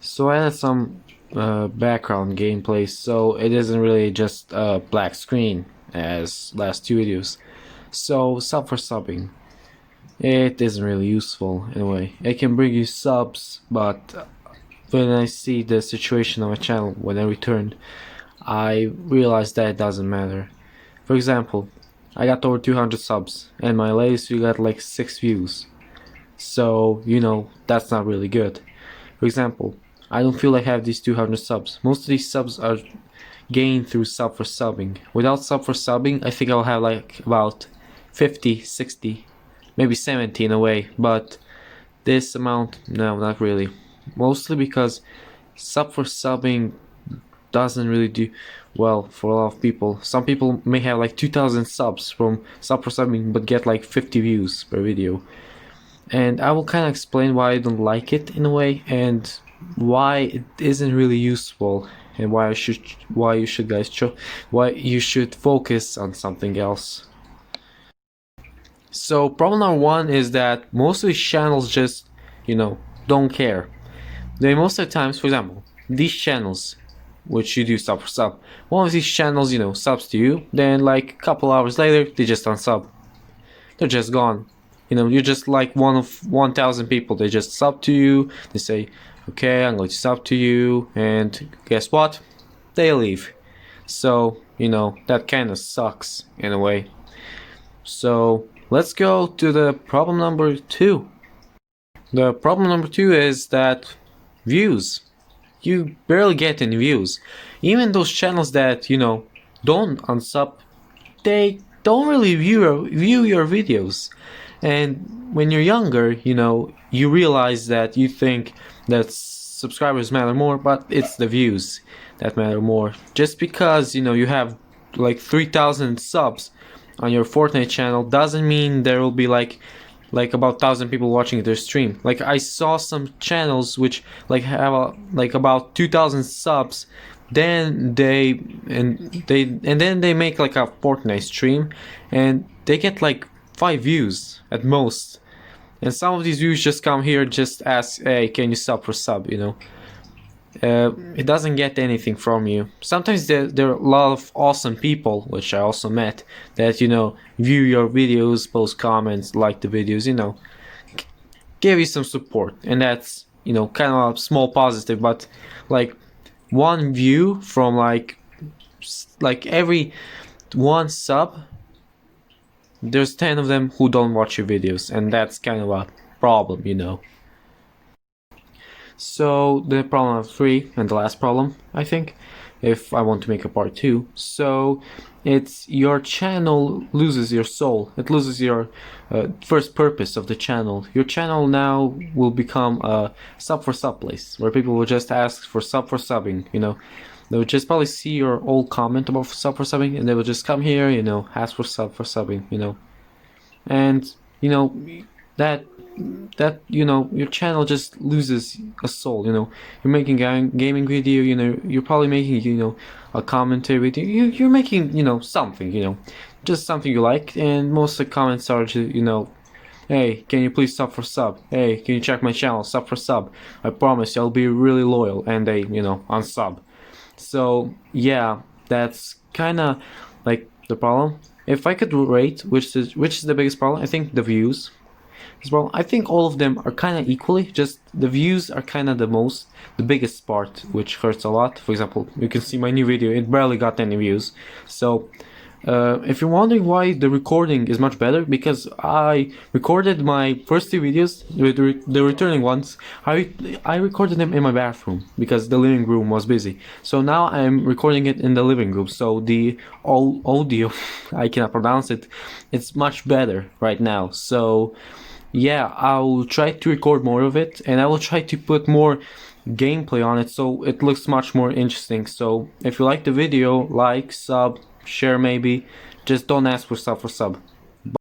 So I had some background gameplay, so it isn't really just a black screen as last two videos. So sub for subbing, it isn't really useful in a way. It can bring you subs, but when I see the situation of a channel when I returned, I realized that it doesn't matter. For example, I got over 200 subs, and my latest video got like 6 views. So, that's not really good. For example, I don't feel like I have these 200 subs. Most of these subs are gained through sub for subbing. Without sub for subbing, I think I'll have like about 50, 60, maybe 70 in a way. But this amount, no, not really. Mostly because sub for subbing doesn't really do well for a lot of people. Some people may have like 2,000 subs from sub for subbing but get like 50 views per video. And I will kind of explain why I don't like it in a way, and why it isn't really useful, and why you should focus on something else. So problem number one is that most of these channels just, don't care. They most of the times, for example, these channels, which you do sub for sub, one of these channels, subs to you, then like a couple hours later, they just unsub. They're just gone. You're just like one of 1,000 people. They just sub to you. They say, okay, I'm going to sub to you. And guess what? They leave. So, that kind of sucks in a way. So, let's go to the problem number two. The problem number two is that views. You barely get any views. Even those channels that, don't unsub, they don't really view your videos. And when you're younger, you realize that you think that subscribers matter more, but it's the views that matter more. Just because, you have like 3,000 subs on your Fortnite channel doesn't mean there will be like about 1,000 people watching their stream. Like I saw some channels which like have like about 2,000 subs, then they make like a Fortnite stream and they get like 5 views at most, and some of these views just come here, just ask, hey, can you sub for sub? It doesn't get anything from you. Sometimes there are a lot of awesome people, which I also met, that view your videos, post comments, like the videos, give you some support, and that's kind of a small positive. But like one view from like every one sub, there's 10 of them who don't watch your videos, and that's kind of a problem, So the problem of three, and the last problem, I think, if I want to make a part two. So it's your channel loses your soul. It loses your first purpose of the channel. Your channel now will become a sub for sub place, where people will just ask for sub for subbing, They would just probably see your old comment about sub for subbing, and they would just come here, ask for sub for subbing, and that your channel just loses a soul. You're making a gaming video, you're probably making a commentary video, you're making something, just something you like, and most of the comments are just, hey, can you please sub for sub? Hey, can you check my channel, sub for sub? I promise you I'll be really loyal, and they unsub. So yeah, that's kind of like the problem. If I could rate which is the biggest problem, I think the views as well. I think all of them are kind of equally, just the views are kind of the biggest part, which hurts a lot. For example, you can see my new video, it barely got any views. So if you're wondering why the recording is much better, because I recorded my first two videos, the returning ones, I recorded them in my bathroom because the living room was busy. So now I'm recording it in the living room, so the audio, I cannot pronounce it, it's much better right now. So yeah, I'll try to record more of it, and I will try to put more gameplay on it so it looks much more interesting. So if you like the video, like, sub, share maybe, just don't ask for sub for sub.